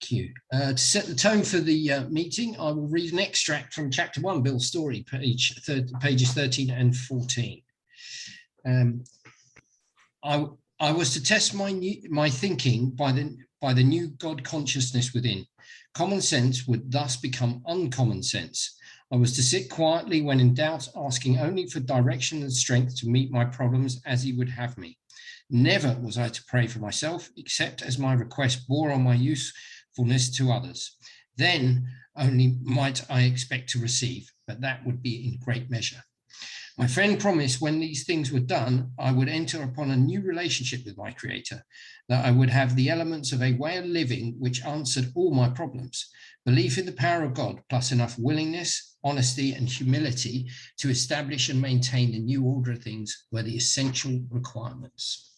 Thank you. To set the tone for the meeting, I will read an extract from Chapter 1, Bill's story, pages 13 and 14. I was to test my thinking by the new God consciousness within. Common sense would thus become uncommon sense. I was to sit quietly when in doubt, asking only for direction and strength to meet my problems as he would have me. Never was I to pray for myself, except as my request bore on my usefulness to others. Then only might I expect to receive, but that would be in great measure. My friend promised when these things were done, I would enter upon a new relationship with my Creator, that I would have the elements of a way of living which answered all my problems. Belief in the power of God, plus enough willingness, honesty, and humility to establish and maintain the new order of things were the essential requirements.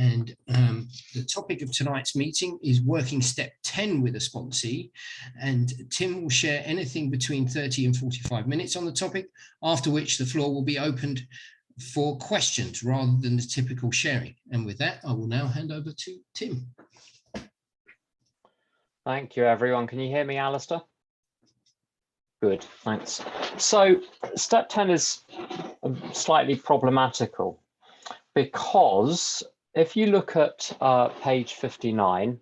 And the topic of tonight's meeting is working step 10 with a sponsee, and Tim will share anything between 30 and 45 minutes on the topic, after which the floor will be opened for questions rather than the typical sharing. And with that, I will now hand over to Tim. Thank you, everyone. Can you hear me, Alistair? Good, thanks. So step 10 is slightly problematical because if you look at page 59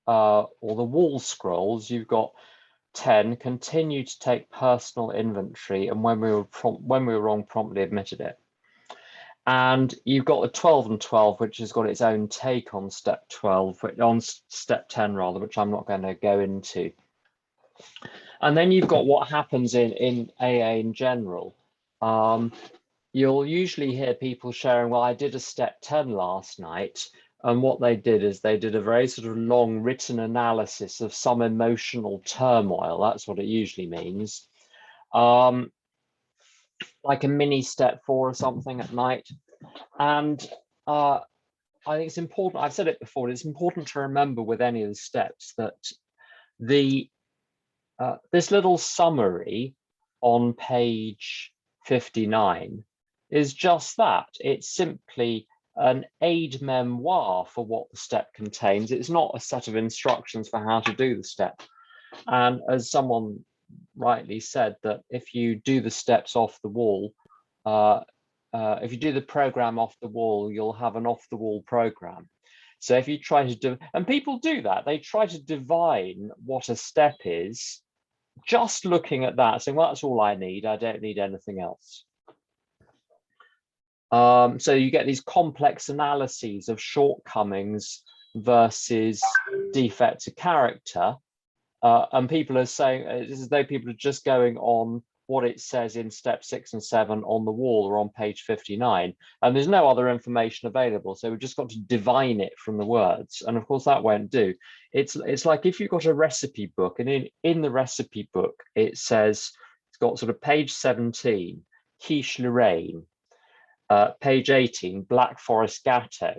or the wall scrolls, you've got 10, continue to take personal inventory, and when we were wrong, promptly admitted it. And you've got the 12 and 12, which has got its own take on step 12, on step 10 rather, which I'm not going to go into. And then you've got what happens in AA in general. You'll usually hear people sharing, well, I did a step 10 last night. And what they did is they did a very sort of long written analysis of some emotional turmoil. That's what it usually means. Like a mini step 4 or something at night. And I think it's important, I've said it before, it's important to remember with any of the steps that this little summary on page 59 is just that. It's simply an aid memoir for what the step contains. It's not a set of instructions for how to do the step. And as someone rightly said, that if you do the steps off the wall, if you do the program off the wall, you'll have an off the wall program. So if you try to do, and people do that, they try to divine what a step is, just looking at that, saying, well, that's all I need. I don't need anything else. So you get these complex analyses of shortcomings versus defects of character. And people are saying, it's as though people are just going on what it says in step 6 and 7 on the wall or on page 59. And there's no other information available. So we've just got to divine it from the words. And of course, that won't do. It's like if you've got a recipe book, and in the recipe book, it says, it's got sort of page 17, quiche Lorraine, page 18, Black Forest Gatto.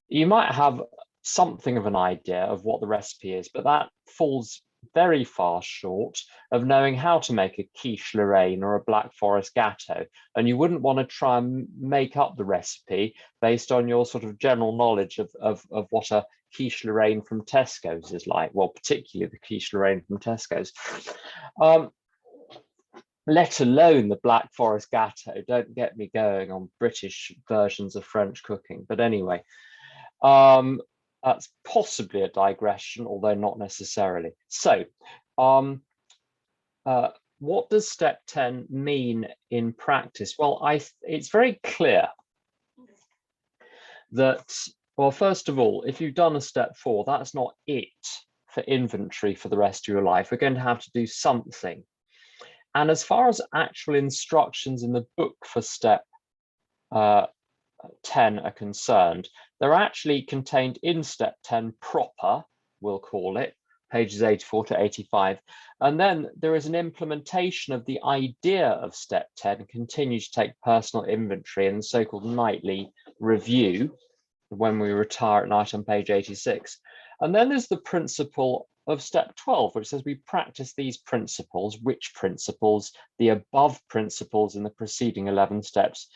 You might have something of an idea of what the recipe is, but that falls very far short of knowing how to make a quiche Lorraine or a Black Forest Gatto. And you wouldn't want to try and make up the recipe based on your sort of general knowledge of what a quiche Lorraine from Tesco's is like, well, particularly the quiche Lorraine from Tesco's. Let alone the Black Forest Gatto. Don't get me going on British versions of French cooking. But anyway, that's possibly a digression, although not necessarily. So what does step 10 mean in practice? Well, it's very clear that, well, first of all, if you've done a step 4, that's not it for inventory for the rest of your life. We're going to have to do something. And as far as actual instructions in the book for step 10 are concerned, they're actually contained in step 10 proper, we'll call it, pages 84 to 85. And then there is an implementation of the idea of step 10, continue to take personal inventory, and the so-called nightly review, when we retire at night on page 86. And then there's the principle of step 12, which says we practice these principles, which principles, the above principles in the preceding 11 steps,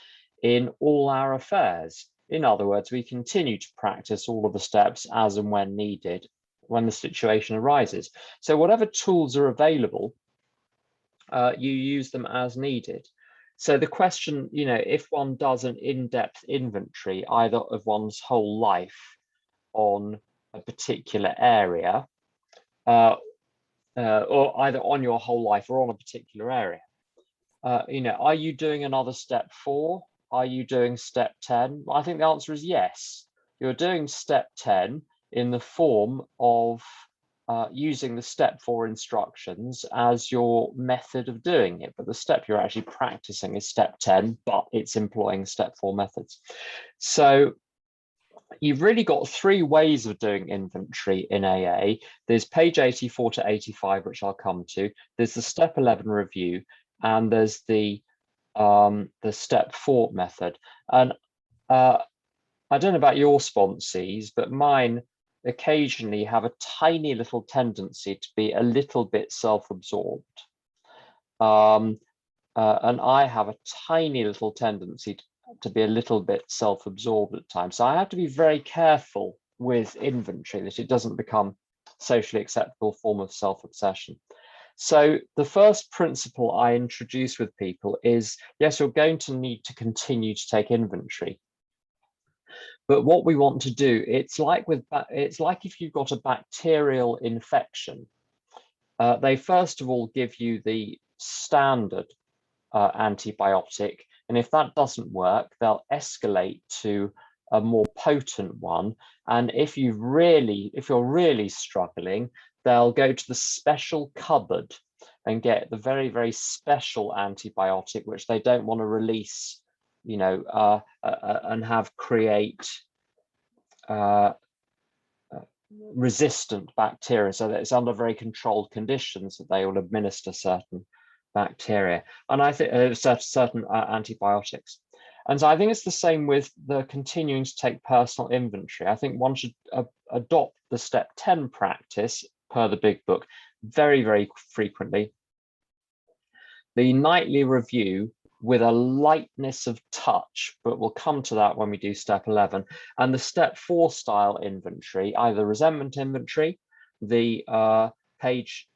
in all our affairs. In other words, we continue to practice all of the steps as and when needed, when the situation arises. So whatever tools are available, you use them as needed. So the question, if one does an in-depth inventory either of one's whole life on a particular area, or either on your whole life or on a particular area, are you doing another step 4? Are you doing step 10? Well, I think the answer is yes. You're doing step 10 in the form of using the step 4 instructions as your method of doing it. But the step you're actually practicing is step 10, but it's employing step 4 methods. So you've really got 3 ways of doing inventory in AA. There's page 84 to 85, which I'll come to. There's the step 11 review, and there's the step 4 method. And I don't know about your sponsees, but mine occasionally have a tiny little tendency to be a little bit self-absorbed. And I have a tiny little tendency to be a little bit self-absorbed at times. So I have to be very careful with inventory that it doesn't become socially acceptable form of self-obsession. So the first principle I introduce with people is, yes, you're going to need to continue to take inventory. But what we want to do, it's like if you've got a bacterial infection, they first of all give you the standard antibiotic, and if that doesn't work, they'll escalate to a more potent one. And if you're really struggling, they'll go to the special cupboard and get the very, very special antibiotic, which they don't want to release, and have create resistant bacteria, so that it's under very controlled conditions that they will administer certain bacteria, and I think certain antibiotics. And so I think it's the same with the continuing to take personal inventory. I think one should adopt the step 10 practice per the big book very, very frequently. The nightly review with a lightness of touch, but we'll come to that when we do step 11, and the step 4 style inventory, either resentment inventory, the page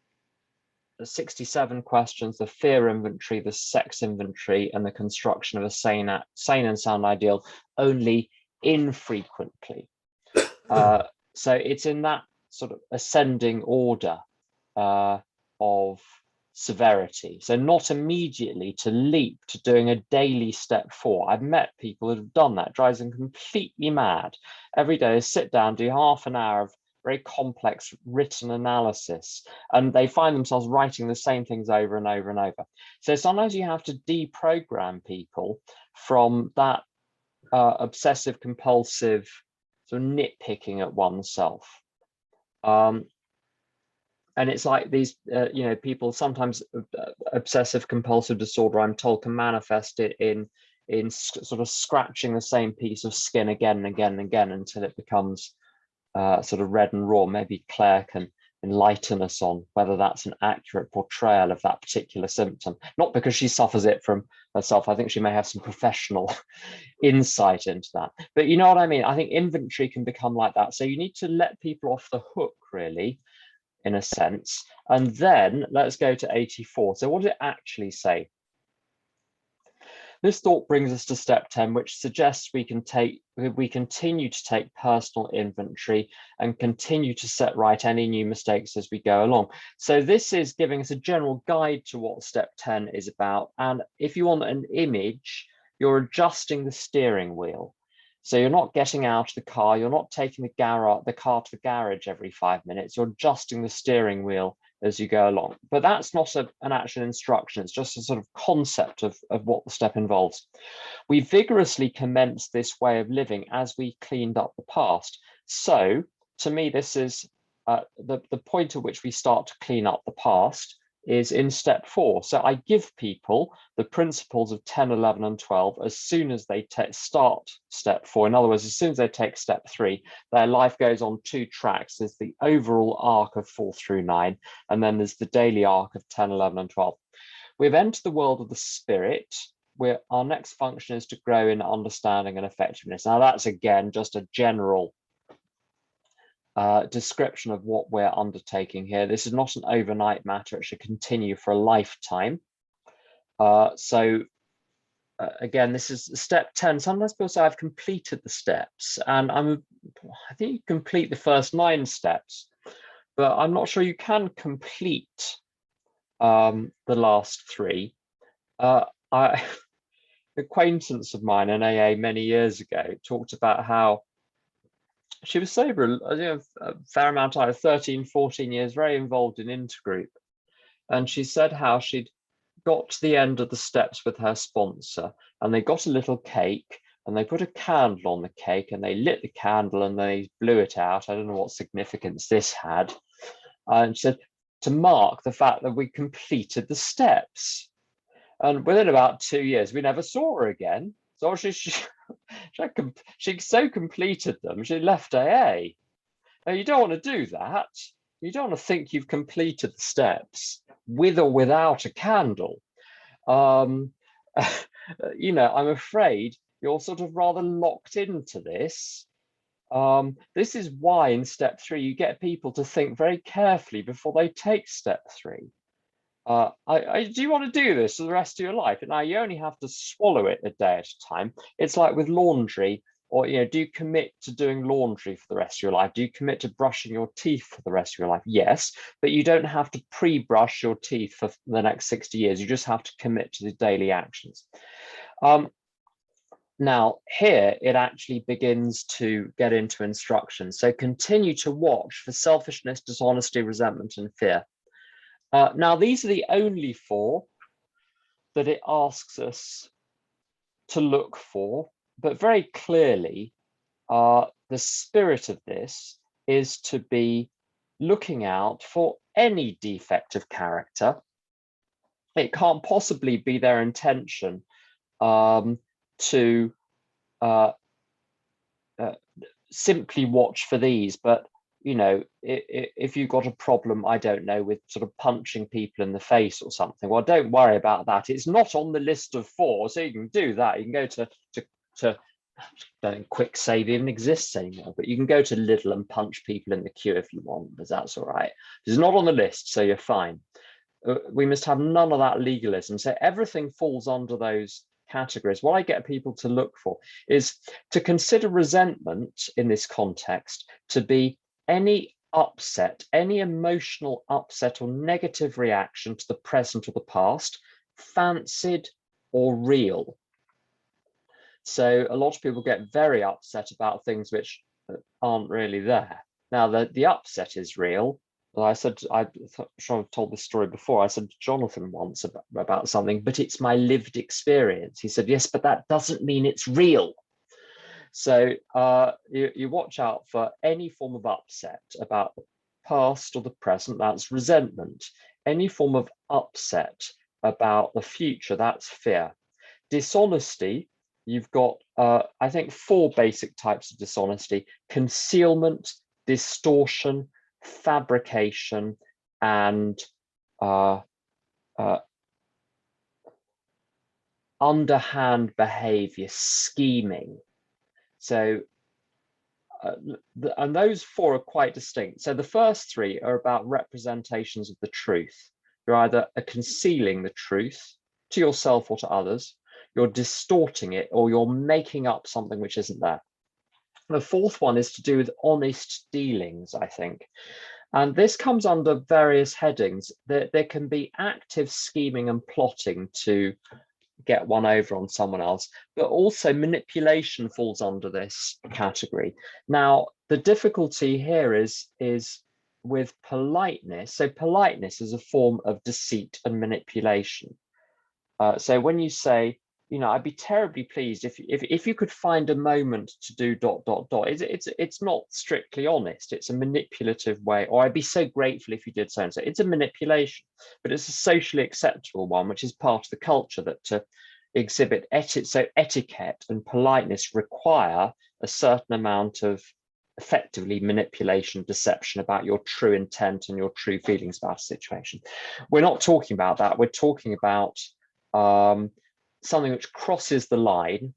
67 questions, the fear inventory, the sex inventory, and the construction of a sane and sound ideal, only infrequently. So it's in that sort of ascending order of severity. So not immediately to leap to doing a daily step 4. I've met people that have done that. It drives them completely mad. Every day they sit down, do half an hour of very complex written analysis, and they find themselves writing the same things over and over and over. So sometimes you have to deprogram people from that obsessive compulsive sort of nitpicking at oneself. And it's like these, people sometimes obsessive compulsive disorder, I'm told, can manifest it in sort of scratching the same piece of skin again and again and again until it becomes sort of red and raw. Maybe Claire can enlighten us on whether that's an accurate portrayal of that particular symptom. Not because she suffers it from herself. I think she may have some professional insight into that. But you know what I mean? I think inventory can become like that. So you need to let people off the hook, really, in a sense. And then let's go to 84. So what does it actually say? This thought brings us to step 10, which suggests we continue to take personal inventory and continue to set right any new mistakes as we go along. So this is giving us a general guide to what step 10 is about. And if you want an image, you're adjusting the steering wheel. So you're not getting out of the car, you're not taking the car to the garage every 5 minutes, you're adjusting the steering wheel as you go along. But that's not an actual instruction, it's just a sort of concept of what the step involves. We vigorously commenced this way of living as we cleaned up the past. So to me, this is the point at which we start to clean up the past is in step 4. So I give people the principles of 10, 11, and 12 as soon as they start step 4. In other words, as soon as they take step 3, their life goes on 2 tracks. There's the overall arc of 4 through 9, and then there's the daily arc of 10, 11, and 12. We've entered the world of the spirit, where our next function is to grow in understanding and effectiveness. Now that's, again, just a general description of what we're undertaking here. This is not an overnight matter. It should continue for a lifetime. Again, this is step 10. Sometimes people say I've completed the steps, and I think you complete the first 9 steps, but I'm not sure you can complete the last 3. An acquaintance of mine in AA many years ago talked about how she was sober, a fair amount of time, 13, 14 years, very involved in intergroup. And she said how she'd got to the end of the steps with her sponsor, and they got a little cake, and they put a candle on the cake, and they lit the candle and they blew it out. I don't know what significance this had. And she said, to mark the fact that we completed the steps. And within about 2 years, we never saw her again. So she so completed them, she left AA. Now, you don't want to do that. You don't want to think you've completed the steps with or without a candle. I'm afraid you're sort of rather locked into this. This is why in step 3, you get people to think very carefully before they take step 3. Do you want to do this for the rest of your life? And now you only have to swallow it a day at a time. It's like with laundry, or, do you commit to doing laundry for the rest of your life? Do you commit to brushing your teeth for the rest of your life? Yes, but you don't have to pre-brush your teeth for the next 60 years. You just have to commit to the daily actions. Now, here it actually begins to get into instructions. So continue to watch for selfishness, dishonesty, resentment, and fear. Now, these are the only 4 that it asks us to look for, but very clearly, the spirit of this is to be looking out for any defect of character. It can't possibly be their intention to simply watch for these, but if you've got a problem, I don't know, with sort of punching people in the face or something, well, don't worry about that. It's not on the list of 4, so you can do that. You can go to don't Quick Save even exists anymore, but you can go to Lidl and punch people in the queue if you want, because that's all right. It's not on the list, so you're fine. We must have none of that legalism. So everything falls under those categories. What I get people to look for is to consider resentment in this context to be any upset, any emotional upset or negative reaction to the present or the past, fancied or real. So a lot of people get very upset about things which aren't really there. Now, the upset is real. I said, I'm sure I've told this story before. I said to Jonathan once about something, but it's my lived experience. He said, yes, but that doesn't mean it's real. So you watch out for any form of upset about the past or the present, that's resentment. Any form of upset about the future, that's fear. Dishonesty, you've got, I think, 4 basic types of dishonesty: concealment, distortion, fabrication, and underhand behavior, scheming. So, and those 4 are quite distinct. So the first 3 are about representations of the truth. You're either concealing the truth to yourself or to others, you're distorting it, or you're making up something which isn't there. The 4th one is to do with honest dealings, I think. And this comes under various headings. There can be active scheming and plotting to get one over on someone else, but also manipulation falls under this category. Now, the difficulty here is with politeness. So politeness is a form of deceit and manipulation. So when you say, I'd be terribly pleased if you could find a moment to do ... It's not strictly honest. It's a manipulative way. Or I'd be so grateful if you did so and so. It's a manipulation, but it's a socially acceptable one, which is part of the culture that to exhibit etiquette and politeness require a certain amount of effectively manipulation, deception about your true intent and your true feelings about a situation. We're not talking about that. We're talking about something which crosses the line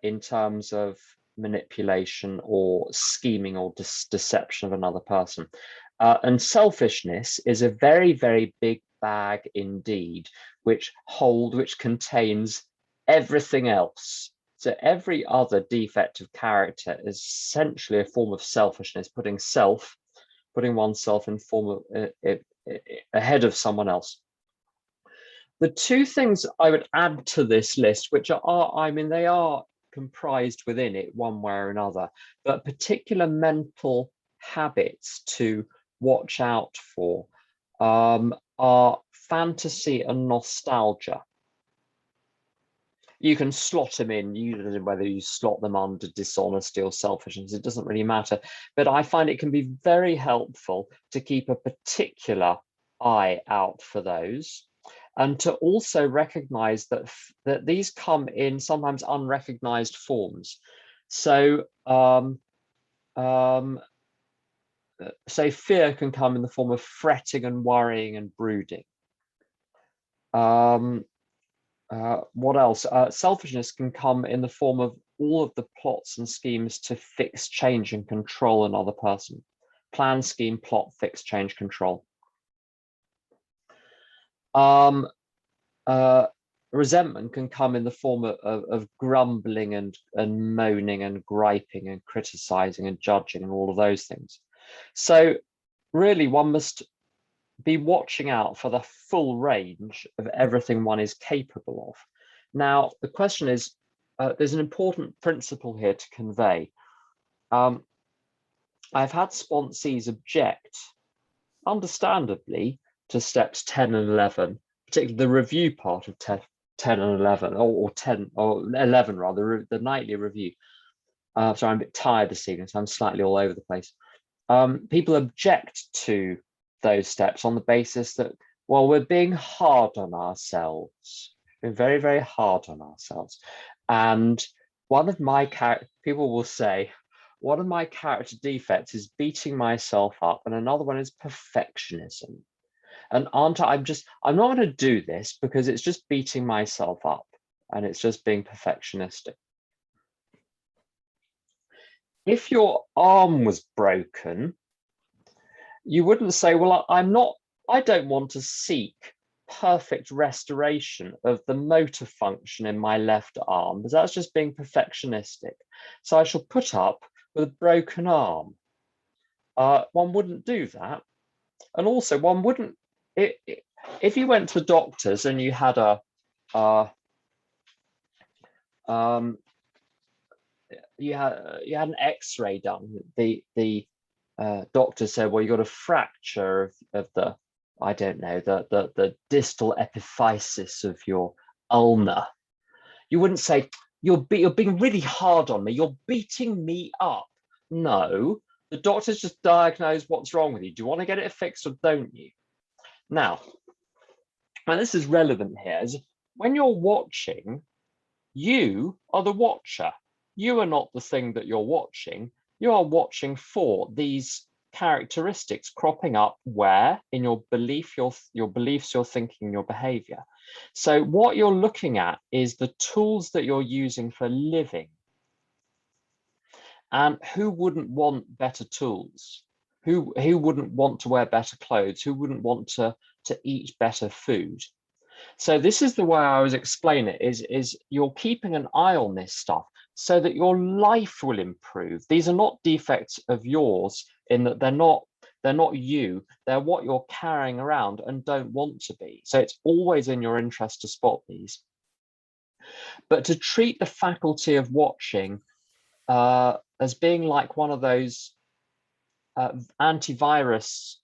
in terms of manipulation or scheming or deception of another person. And selfishness is a very, very big bag indeed, which contains everything else. So every other defect of character is essentially a form of selfishness, putting oneself in form of ahead of someone else. The two things I would add to this list, which they are comprised within it one way or another, but particular mental habits to watch out for are fantasy and nostalgia. You can slot them in, whether you slot them under dishonesty or selfishness, it doesn't really matter. But I find it can be very helpful to keep a particular eye out for those, and to also recognize that these come in sometimes unrecognized forms. So say fear can come in the form of fretting and worrying and brooding. What else? Selfishness can come in the form of all of the plots and schemes to fix, change, and control another person. Plan, scheme, plot, fix, change, control. Resentment can come in the form of grumbling and moaning and griping and criticizing and judging and all of those things. So really, one must be watching out for the full range of everything one is capable of. Now, the question is, there's an important principle here to convey. I've had sponsees object, understandably, to steps 10 and 11, particularly the review part of 10 and 11, or 10 or 11 rather, the nightly review. Sorry, I'm a bit tired this evening, so I'm slightly all over the place. People object to those steps on the basis that, well, we're being hard on ourselves. We're very, very hard on ourselves. And one of my people will say, one of my character defects is beating myself up, and another one is perfectionism. And I'm not going to do this because it's just beating myself up and it's just being perfectionistic. If your arm was broken, you wouldn't say, well, I don't want to seek perfect restoration of the motor function in my left arm, because that's just being perfectionistic. So I shall put up with a broken arm. One wouldn't do that. And also one wouldn't, if you went to the doctors and you had you had an X-ray done, the doctor said, well, you got a fracture of the, I don't know, the distal epiphysis of your ulna. You wouldn't say, you're being really hard on me, you're beating me up. No, the doctor's just diagnosed what's wrong with you. Do you want to get it fixed or don't you? Now, and this is relevant here, is when you're watching, you are the watcher. You are not the thing that you're watching. You are watching for these characteristics cropping up where in your beliefs, your thinking, your behavior. So what you're looking at is the tools that you're using for living. And who wouldn't want better tools? Who wouldn't want to wear better clothes? Who wouldn't want to eat better food? So this is the way I always explain it, is you're keeping an eye on this stuff so that your life will improve. These are not defects of yours in that they're not you, they're what you're carrying around and don't want to be. So it's always in your interest to spot these. But to treat the faculty of watching as being like one of those antivirus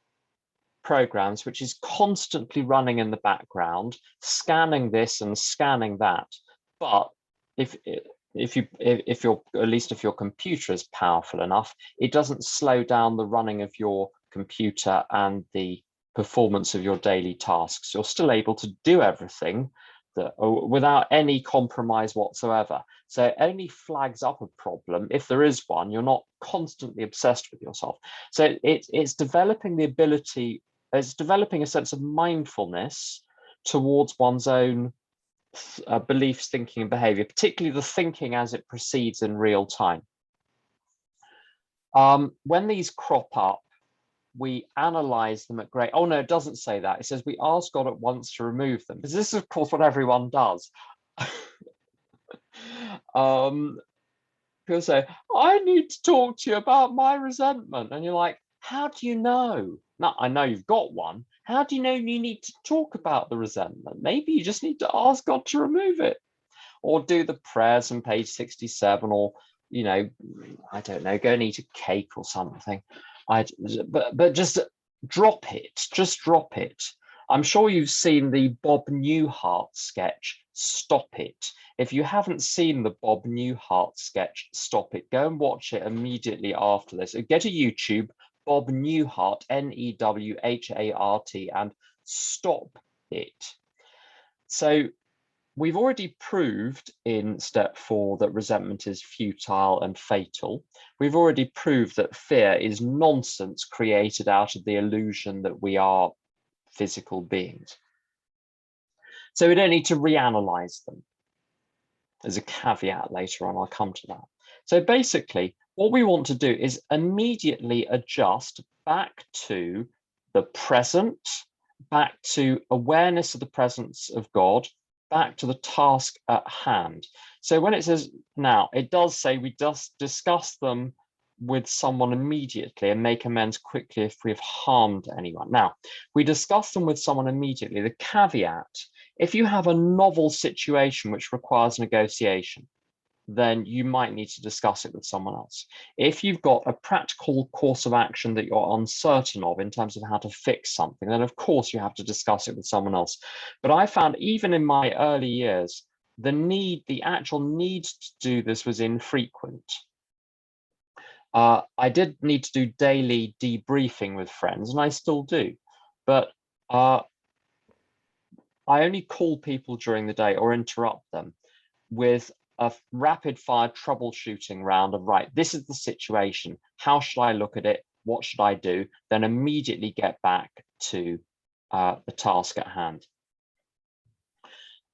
programs, which is constantly running in the background, scanning this and scanning that. But if your computer is powerful enough, it doesn't slow down the running of your computer and the performance of your daily tasks. You're still able to do everything without any compromise whatsoever. So it only flags up a problem if there is one. You're not constantly obsessed with yourself. So it's developing the ability, it's developing a sense of mindfulness towards one's own beliefs, thinking, and behavior, particularly the thinking as it proceeds in real time. When these crop up, we analyze them at great. Oh no, it doesn't say that. It says we ask God at once to remove them, because this is of course what everyone does. People say, I need to talk to you about my resentment, and you're like, how do you know? Now, I know you've got one. How do you know you need to talk about the resentment? Maybe you just need to ask God to remove it, or do the prayers on page 67, or, you know, I don't know, go and eat a cake or something. But just drop it. Just drop it. I'm sure you've seen the Bob Newhart sketch, Stop It. If you haven't seen the Bob Newhart sketch, Stop It, go and watch it immediately after this. Get a YouTube, Bob Newhart, Newhart, and Stop It. So we've already proved in step 4 that resentment is futile and fatal. We've already proved that fear is nonsense created out of the illusion that we are physical beings. So we don't need to reanalyze them. There's a caveat later on, I'll come to that. So basically, what we want to do is immediately adjust back to the present, back to awareness of the presence of God, back to the task at hand. So when it says now, it does say we just discuss them with someone immediately and make amends quickly if we have harmed anyone. Now, we discuss them with someone immediately. The caveat, if you have a novel situation which requires negotiation, then you might need to discuss it with someone else. If you've got a practical course of action that you're uncertain of in terms of how to fix something, then of course you have to discuss it with someone else. But I found even in my early years, the actual need to do this was infrequent. I did need to do daily debriefing with friends, and I still do, but I only call people during the day or interrupt them with a rapid fire troubleshooting round of, right, this is the situation, how should I look at it, what should I do, then immediately get back to the task at hand.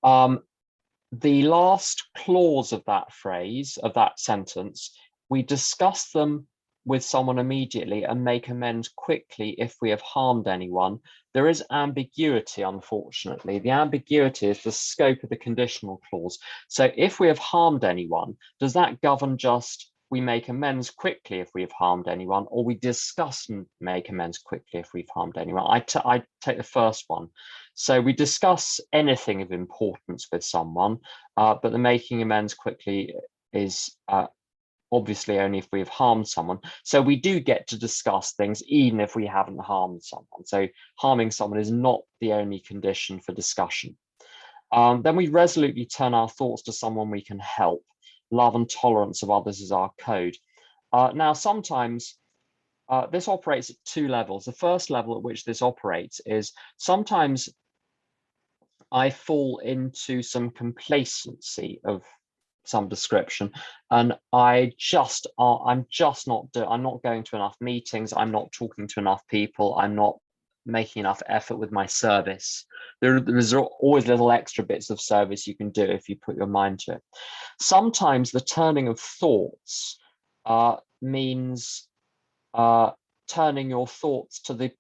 The last clause of that phrase, of that sentence, we discuss them with someone immediately and make amends quickly if we have harmed anyone. There is ambiguity, unfortunately. The ambiguity is the scope of the conditional clause. So if we have harmed anyone, does that govern just we make amends quickly if we have harmed anyone, or we discuss and make amends quickly if we've harmed anyone? I take the first one. So we discuss anything of importance with someone, but the making amends quickly is obviously only if we have harmed someone. So we do get to discuss things even if we haven't harmed someone. So harming someone is not the only condition for discussion. Then we resolutely turn our thoughts to someone we can help. Love and tolerance of others is our code. Now, sometimes this operates at 2 levels. The first level at which this operates is sometimes I fall into some complacency of some description, and I'm not going to enough meetings, I'm not talking to enough people, I'm not making enough effort with my service. There's always little extra bits of service you can do if you put your mind to it. Sometimes the turning of thoughts means turning your thoughts to the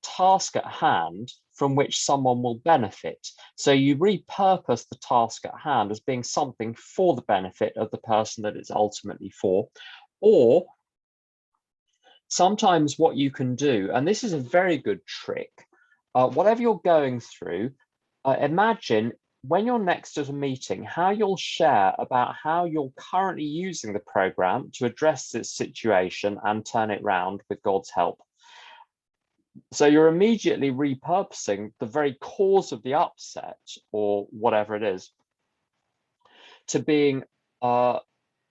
task at hand from which someone will benefit. So you repurpose the task at hand as being something for the benefit of the person that it's ultimately for. Or sometimes what you can do, and this is a very good trick, whatever you're going through, imagine when you're next at a meeting, how you'll share about how you're currently using the program to address this situation and turn it round with God's help. So you're immediately repurposing the very cause of the upset, or whatever it is, to being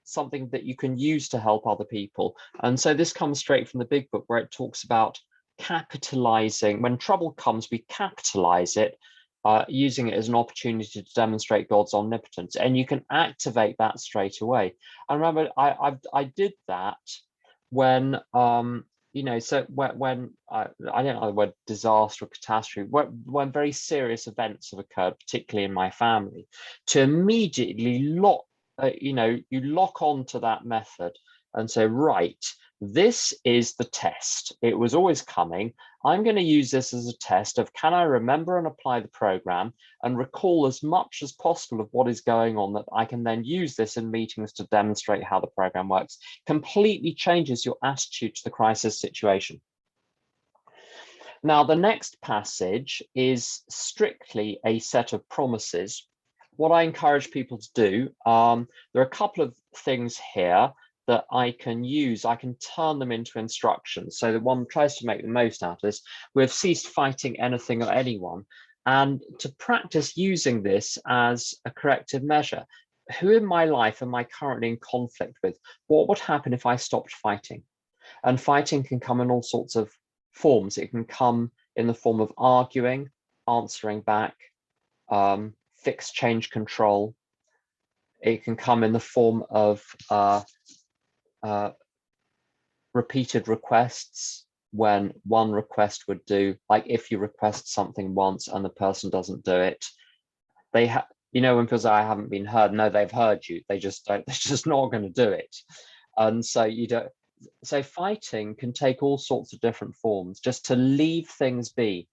something that you can use to help other people. And so this comes straight from the Big Book, where it talks about capitalizing. When trouble comes, we capitalize it, using it as an opportunity to demonstrate God's omnipotence. And you can activate that straight away. I remember I did that when so when I don't know the word disaster or catastrophe, when very serious events have occurred, particularly in my family, to immediately you lock onto that method and say, right, This is the test. It was always coming. I'm going to use this as a test of, can I remember and apply the program and recall as much as possible of what is going on, that I can then use this in meetings to demonstrate how the program works. Completely changes your attitude to the crisis situation. Now, the next passage is strictly a set of promises. What I encourage people to do, there are a couple of things here that I can use. I can turn them into instructions. So the one tries to make the most out of this. We have ceased fighting anything or anyone. And to practice using this as a corrective measure, who in my life am I currently in conflict with? What would happen if I stopped fighting? And fighting can come in all sorts of forms. It can come in the form of arguing, answering back, fixed change control. It can come in the form of repeated requests, when one request would do, like if you request something once and the person doesn't do it, they have, you know, when people say, I haven't been heard, no, they've heard you, they just don't, they're just not going to do it. And so you don't, so fighting can take all sorts of different forms, just to leave things be.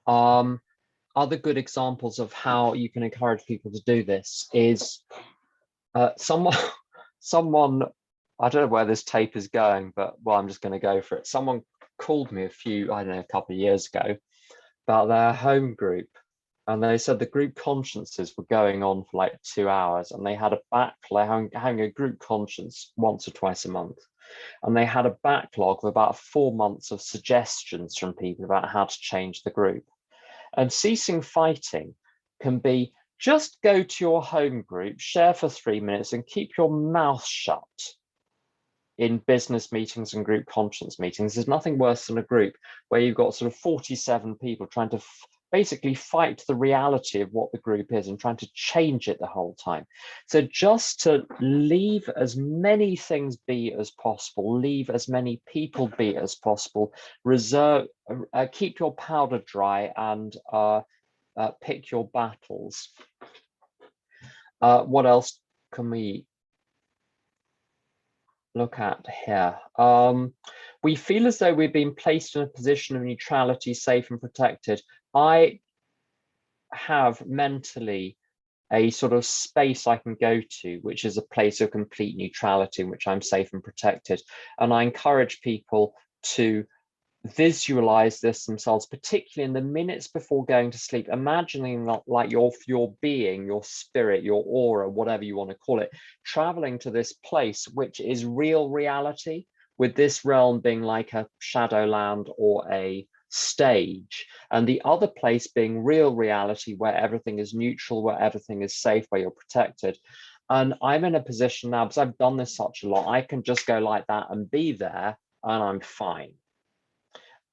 Other good examples of how you can encourage people to do this is someone, I don't know where this tape is going, but well, I'm just going to go for it. Someone called me a couple of years ago about their home group. And they said the group consciences were going on for like 2 hours, and they had a backlog, having a group conscience once or twice a month. And they had a backlog of about 4 months of suggestions from people about how to change the group. And ceasing fighting can be, just go to your home group, share for 3 minutes and keep your mouth shut. In business meetings and group conscience meetings, there's nothing worse than a group where you've got sort of 47 people trying to basically fight the reality of what the group is and trying to change it the whole time. So just to leave as many things be as possible, leave as many people be as possible, reserve, keep your powder dry, and pick your battles. What else can we look at here? We feel as though we've been placed in a position of neutrality, safe and protected. I have mentally a sort of space I can go to, which is a place of complete neutrality in which I'm safe and protected. And I encourage people to visualize this themselves, particularly in the minutes before going to sleep, imagining like your being, your spirit, your aura, whatever you want to call it, traveling to this place, which is real reality, with this realm being like a shadowland or a stage, and the other place being real reality, where everything is neutral, where everything is safe, where you're protected. And I'm in a position now, because I've done this such a lot, I can just go like that and be there, and I'm fine.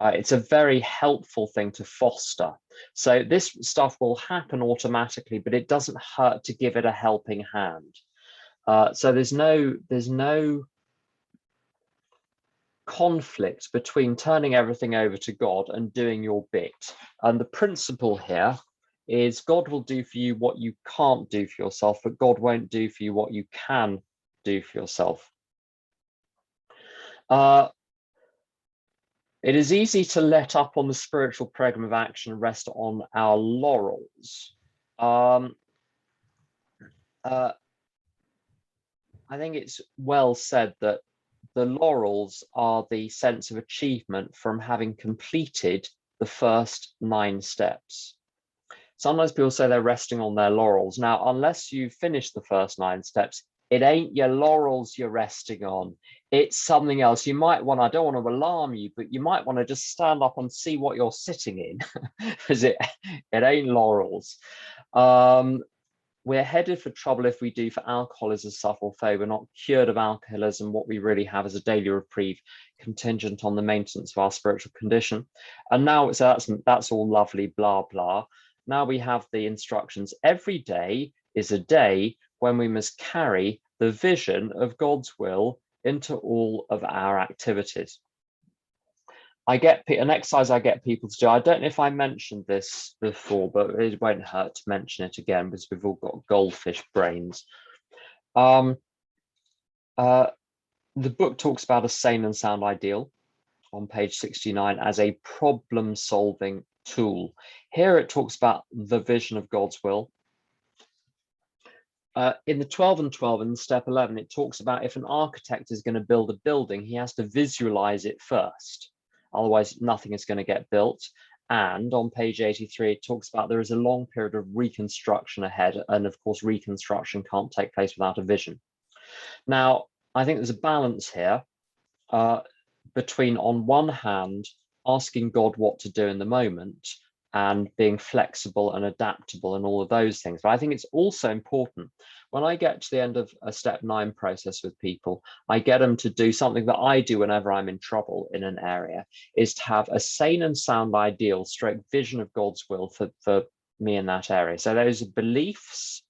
It's a very helpful thing to foster. So this stuff will happen automatically, but it doesn't hurt to give it a helping hand. So there's no conflict between turning everything over to God and doing your bit. And the principle here is God will do for you what you can't do for yourself, but God won't do for you what you can do for yourself. It is easy to let up on the spiritual program of action and rest on our laurels. I think it's well said that the laurels are the sense of achievement from having completed the first 9 steps. Sometimes people say they're resting on their laurels. Now, unless you've finished the first 9 steps, it ain't your laurels you're resting on. It's something else. You might want, I don't want to alarm you, but you might want to just stand up and see what you're sitting in, because it ain't laurels. We're headed for trouble if we do for alcohol as a subtle foe. We're not cured of alcoholism. What we really have is a daily reprieve contingent on the maintenance of our spiritual condition. And now that's all lovely, blah, blah. Now we have the instructions. Every day is a day when we must carry the vision of God's will into all of our activities. I get an exercise I get people to do. I don't know if I mentioned this before, but it won't hurt to mention it again, because we've all got goldfish brains. the book talks about a sane and sound ideal on page 69 as a problem-solving tool. Here it talks about the vision of God's will. In the 12 and 12 in step 11, it talks about if an architect is going to build a building, he has to visualize it first. Otherwise, nothing is going to get built. And on page 83, it talks about there is a long period of reconstruction ahead. And of course, reconstruction can't take place without a vision. Now, I think there's a balance here between, on one hand, asking God what to do in the moment and being flexible and adaptable and all of those things. But I think it's also important when I get to the end of a step 9 process with people, I get them to do something that I do whenever I'm in trouble in an area, is to have a sane and sound ideal, stroke vision of God's will for me in that area. So those are beliefs,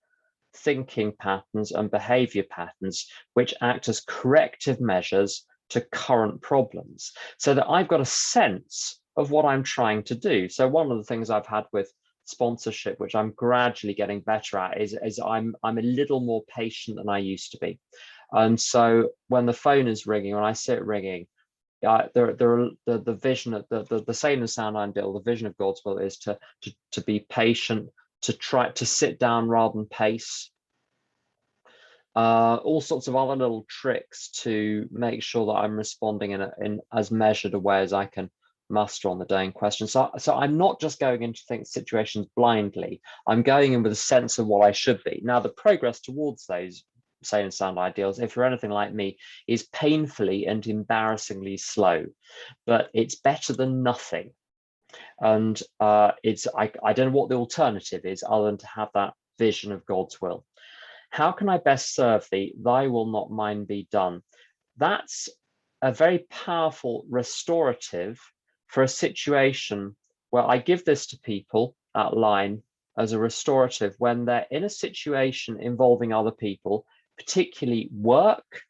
thinking patterns, and behavior patterns which act as corrective measures to current problems, so that I've got a sense of what I'm trying to do. So one of the things I've had with sponsorship, which I'm gradually getting better at, is I'm a little more patient than I used to be. And so when the phone is ringing, when I see it ringing, the vision of the sane and sound ideal, the vision of God's will is to be patient, to try to sit down rather than pace. All sorts of other little tricks to make sure that I'm responding in as measured a way as I can muster on the day in question. So I'm not just going into situations blindly. I'm going in with a sense of what I should be. Now, the progress towards those sane and sound ideals, if you're anything like me, is painfully and embarrassingly slow, but it's better than nothing. And I don't know what the alternative is other than to have that vision of God's will. How can I best serve thee? Thy will, not mine, be done. That's a very powerful restorative for a situation where I give this to people, that line, as a restorative when they're in a situation involving other people, particularly work,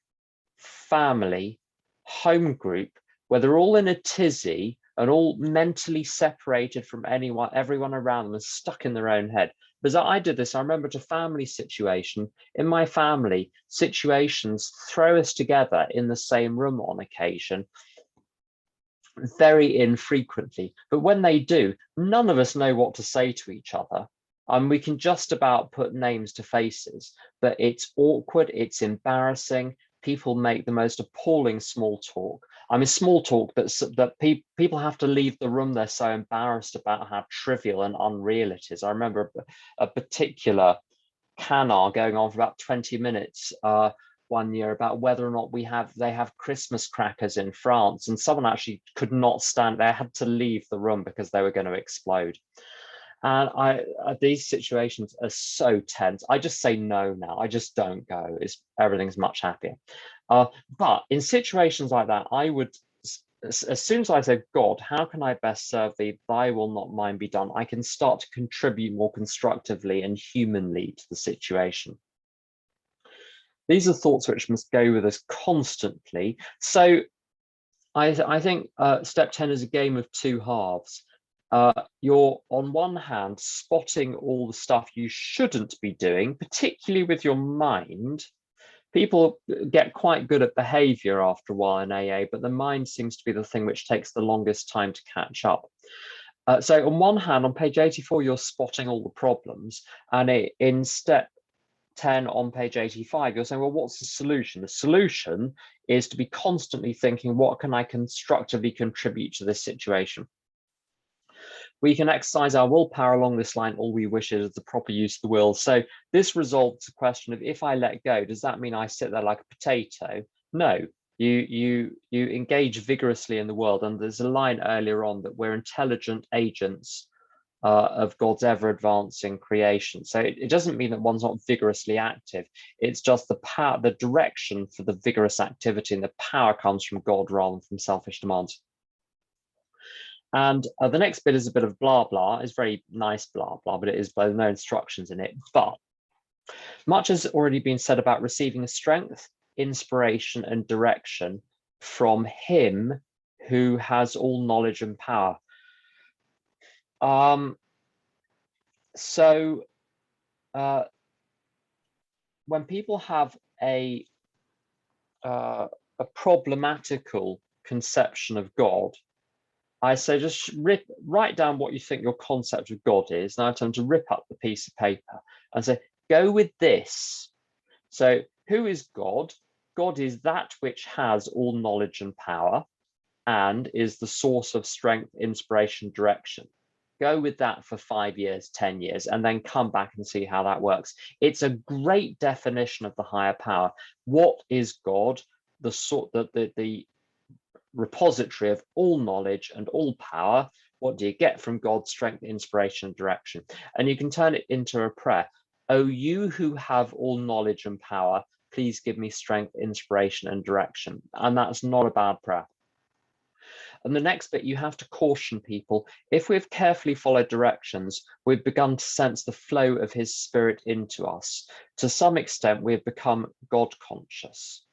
family, home group, where they're all in a tizzy and all mentally separated from everyone around them and stuck in their own head. Because I did this, I remember a family situation. In my family, situations throw us together in the same room on occasion, very infrequently. But when they do, none of us know what to say to each other. And we can just about put names to faces, but it's awkward, it's embarrassing. People make the most appalling small talk. I mean, small talk that people have to leave the room. They're so embarrassed about how trivial and unreal it is. I remember a particular canard going on for about 20 minutes one year about whether or not they have Christmas crackers in France, and someone actually could not stand. They had to leave the room because they were going to explode. And these situations are so tense. I just say no now. I just don't go. Everything's much happier. But in situations like that, I would, as soon as I say, God, how can I best serve thee? Thy will, not mine, be done. I can start to contribute more constructively and humanly to the situation. These are thoughts which must go with us constantly. So I think step 10 is a game of two halves. You're on one hand spotting all the stuff you shouldn't be doing, particularly with your mind. People get quite good at behavior after a while in AA, but the mind seems to be the thing which takes the longest time to catch up. So on one hand, on page 84, you're spotting all the problems, and in step 10 on page 85, you're saying, well, what's the solution? The solution is to be constantly thinking, what can I constructively contribute to this situation? We can exercise our willpower along this line. All we wish is the proper use of the will. So this resolves the question of, if I let go, does that mean I sit there like a potato? No, you engage vigorously in the world. And there's a line earlier on that we're intelligent agents of God's ever-advancing creation. So it doesn't mean that one's not vigorously active. It's just the power, the direction for the vigorous activity, and the power comes from God rather than from selfish demands. And the next bit is a bit of blah, blah. It's very nice blah, blah, but it is, there's no instructions in it. But much has already been said about receiving a strength, inspiration, and direction from him who has all knowledge and power. So when people have a a problematical conception of God, I say just write down what you think your concept of God is. Now I tell them to rip up the piece of paper and say, go with this. So who is God? God is that which has all knowledge and power and is the source of strength, inspiration, direction. Go with that for 5 years, 10 years, and then come back and see how that works. It's a great definition of the higher power. What is God? The repository of all knowledge and all power. What do you get from God? Strength, inspiration, and direction. And you can turn it into a prayer. Oh, you who have all knowledge and power, please give me strength, inspiration, and direction. And that's not a bad prayer. And the next bit, you have to caution people. If we've carefully followed directions, we've begun to sense the flow of his spirit into us. To some extent, we have become God conscious.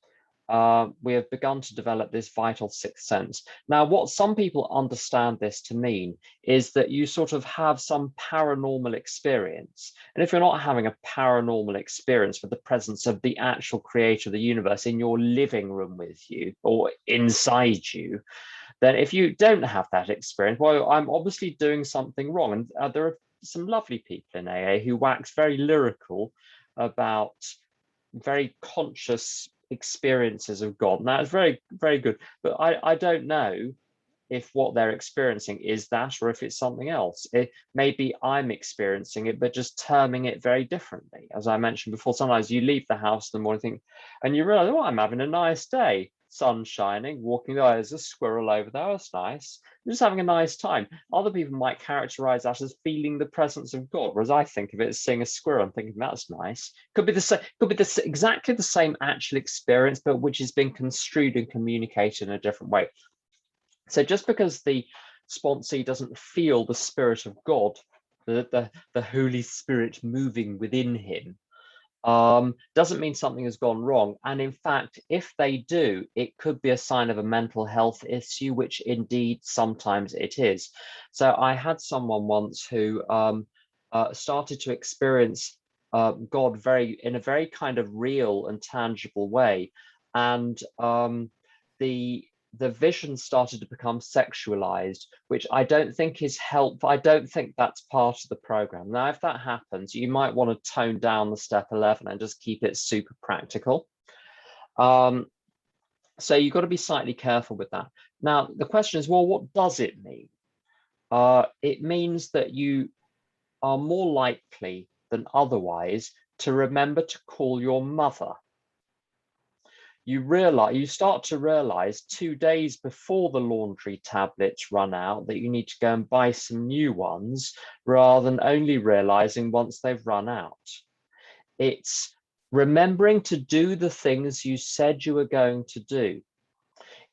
We have begun to develop this vital sixth sense. Now, what some people understand this to mean is that you sort of have some paranormal experience. And if you're not having a paranormal experience with the presence of the actual creator of the universe in your living room with you or inside you, then if you don't have that experience, well, I'm obviously doing something wrong. And there are some lovely people in AA who wax very lyrical about very conscious experiences of God. And that is very, very good. But I don't know if what they're experiencing is that or if it's something else. Maybe I'm experiencing it, but just terming it very differently. As I mentioned before, sometimes you leave the house in the morning and you realize, oh, I'm having a nice day. Sun shining, walking, oh, there's a squirrel over there, that's nice. I'm just having a nice time. Other people might characterize that as feeling the presence of God, whereas I think of it as seeing a squirrel and thinking that's nice. Could be the same, exactly the same actual experience, but which is being construed and communicated in a different way. So just because the sponsee doesn't feel the spirit of God, the Holy Spirit moving within him, doesn't mean something has gone wrong. And in fact, if they do, it could be a sign of a mental health issue, which indeed sometimes it is. So I had someone once who started to experience God in a very kind of real and tangible way. And the vision started to become sexualized, which I don't think is helpful. I don't think that's part of the program. Now, if that happens, you might want to tone down the step 11 and just keep it super practical. So you've got to be slightly careful with that. Now, the question is, well, what does it mean? It means that you are more likely than otherwise to remember to call your mother. You start to realize 2 days before the laundry tablets run out that you need to go and buy some new ones rather than only realizing once they've run out. It's remembering to do the things you said you were going to do.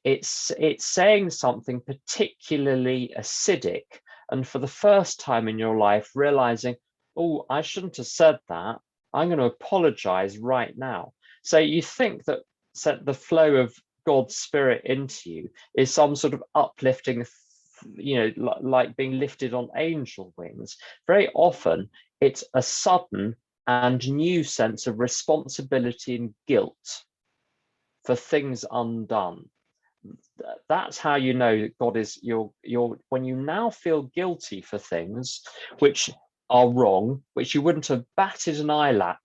It's saying something particularly acidic, and for the first time in your life realizing, oh, I shouldn't have said that. I'm going to apologize right now. So you think that the flow of God's spirit into you is some sort of uplifting, like being lifted on angel wings. Very often it's a sudden and new sense of responsibility and guilt for things undone. That's how you know that God is when you now feel guilty for things which are wrong, which you wouldn't have batted an eyelid.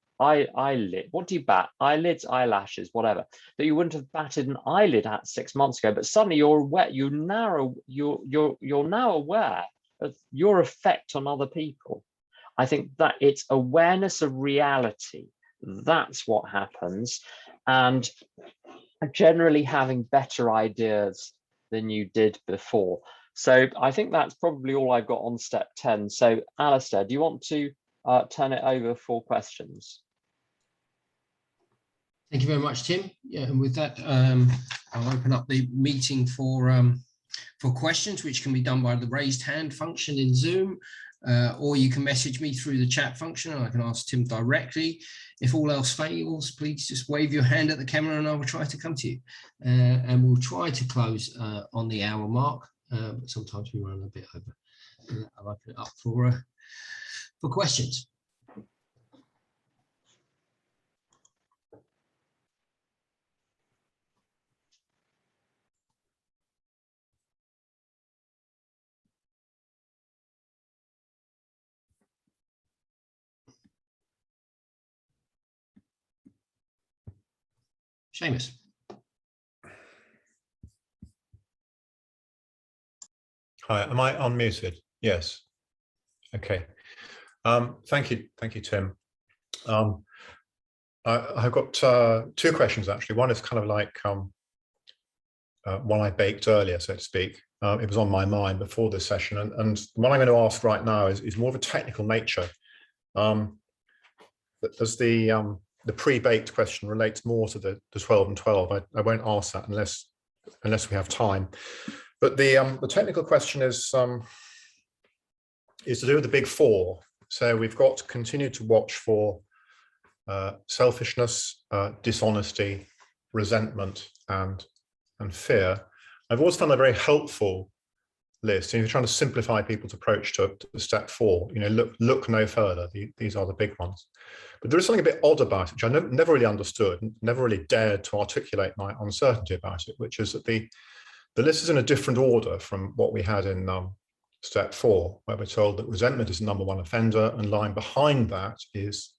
What do you bat? Eyelids, eyelashes, whatever. That you wouldn't have batted an eyelid at 6 months ago, but suddenly you're aware. You're now aware of your effect on other people. I think that it's awareness of reality. That's what happens, and generally having better ideas than you did before. So I think that's probably all I've got on step 10. So Alistair, do you want to turn it over for questions? Thank you very much, Tim. Yeah, and with that, I'll open up the meeting for questions, which can be done by the raised hand function in Zoom, or you can message me through the chat function and I can ask Tim directly. If all else fails, please just wave your hand at the camera and I will try to come to you. And we'll try to close on the hour mark, but sometimes we run a bit over. I'll open it up for questions. Seamus. Hi, am I unmuted? Yes. Okay. Thank you, Tim. I've got two questions actually. One is kind of like one I baked earlier, so to speak. It was on my mind before this session, and the one I'm going to ask right now is more of a technical nature. As the pre-baked question relates more to the 12 and 12, I won't ask that unless we have time. But the technical question is to do with the big four. So we've got to continue to watch for selfishness, dishonesty, resentment, and fear. I've always found a very helpful list. If you're trying to simplify people's approach to step 4, look no further. These are the big ones. But there is something a bit odd about it, which I never really understood, never really dared to articulate my uncertainty about it, which is that the list is in a different order from what we had in step 4, where we're told that resentment is the #1 offender, and lying behind that is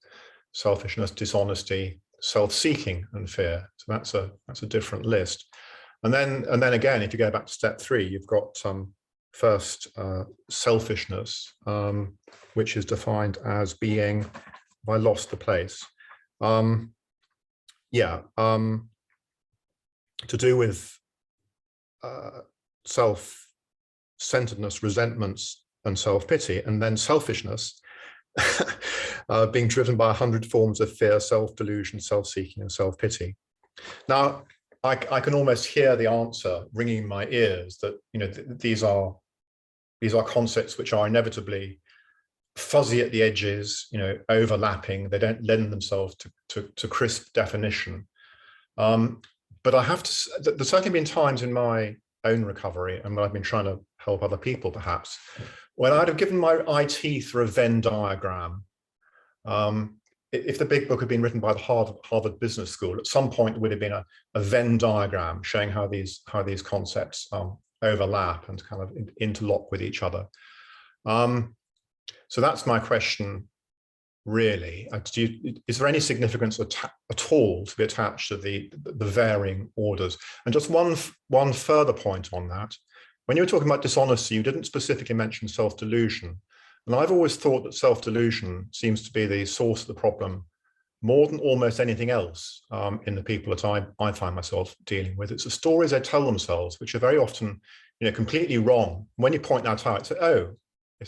selfishness, dishonesty, self-seeking, and fear. So that's a different list. And then again, if you go back to step 3, you've got first selfishness, which is defined as being, have I lost the place? To do with self-centeredness, resentments, and self-pity, and then selfishness being driven by 100 forms of fear, self-delusion, self-seeking, and self-pity. Now, I can almost hear the answer ringing in my ears that these are concepts which are inevitably fuzzy at the edges, overlapping. They don't lend themselves to crisp definition. But I have to. There's certainly been times in my own recovery, and when I've been trying to help other people, perhaps, when I'd have given my IT through a Venn diagram. If the big book had been written by the Harvard Business School, at some point there would have been a Venn diagram showing how these concepts overlap and kind of interlock with each other. So that's my question, really. Is there any significance at all to be attached to the varying orders? And just one further point on that. When you were talking about dishonesty, you didn't specifically mention self-delusion. And I've always thought that self-delusion seems to be the source of the problem more than almost anything else in the people that I find myself dealing with. It's the stories they tell themselves, which are very often, completely wrong. When you point that out, say, oh,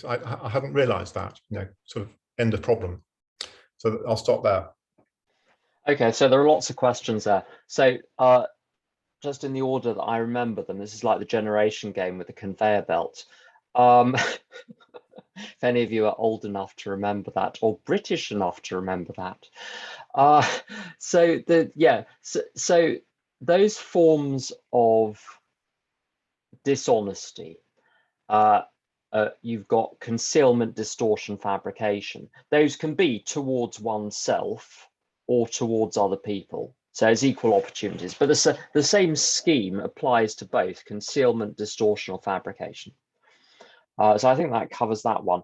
I hadn't realized that, sort of end of problem. So I'll stop there. Okay, so there are lots of questions there. So just in the order that I remember them, this is like the generation game with the conveyor belt. If any of you are old enough to remember that, or British enough to remember that. So those forms of dishonesty, you've got concealment, distortion, fabrication. Those can be towards oneself or towards other people. So it's equal opportunities, but the same scheme applies to both concealment, distortion, or fabrication. So I think that covers that one.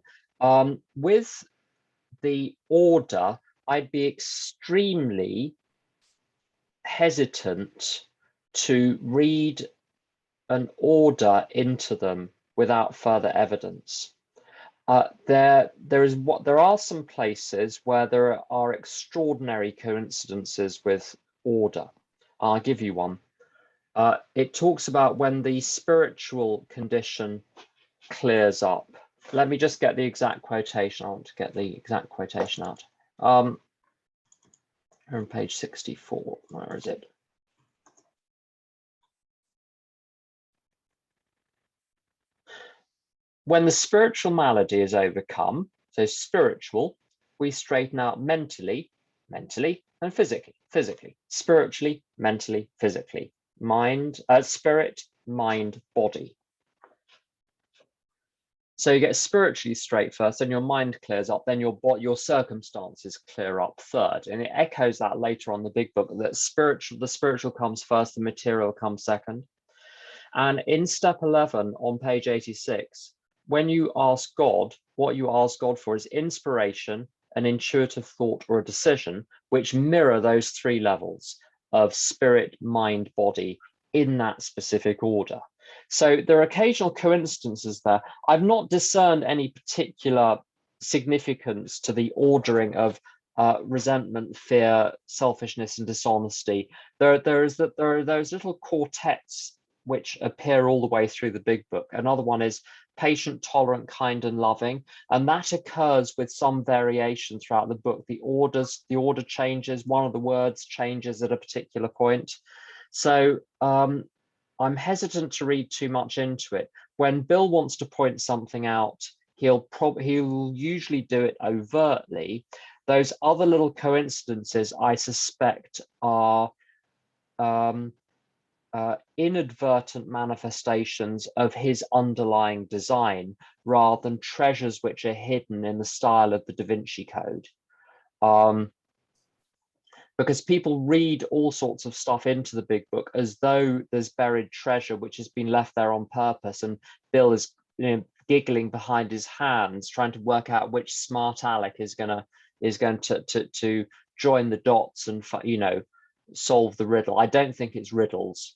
With the order, I'd be extremely hesitant to read an order into them without further evidence. There are some places where there are extraordinary coincidences with order. I'll give you one. It talks about when the spiritual condition clears up. Let me just get the exact quotation. I want to get the exact quotation out. On page 64, where is it? When the spiritual malady is overcome, so spiritual, we straighten out mentally, and physically, spiritually, mentally, physically, spirit, mind, body. So you get spiritually straight first, then your mind clears up, then your circumstances clear up third. And it echoes that later on in the big book, that the spiritual comes first, the material comes second. And in step 11 on page 86, when you ask God, what you ask God for is inspiration, an intuitive thought, or a decision, which mirror those 3 levels. of spirit, mind, body in that specific order. So there are occasional coincidences there. I've not discerned any particular significance to the ordering of resentment, fear, selfishness, and dishonesty. There are those little quartets which appear all the way through the big book. Another one is patient, tolerant, kind, and loving, and that occurs with some variation throughout the book. The order changes. One of the words changes at a particular point. So I'm hesitant to read too much into it. When Bill wants to point something out, he'll usually do it overtly. Those other little coincidences, I suspect, are inadvertent manifestations of his underlying design rather than treasures which are hidden in the style of the Da Vinci Code. Because people read all sorts of stuff into the big book as though there's buried treasure which has been left there on purpose, and Bill is, you know, giggling behind his hands trying to work out which smart aleck is going to join the dots and, you know, solve the riddle. I don't think it's riddles.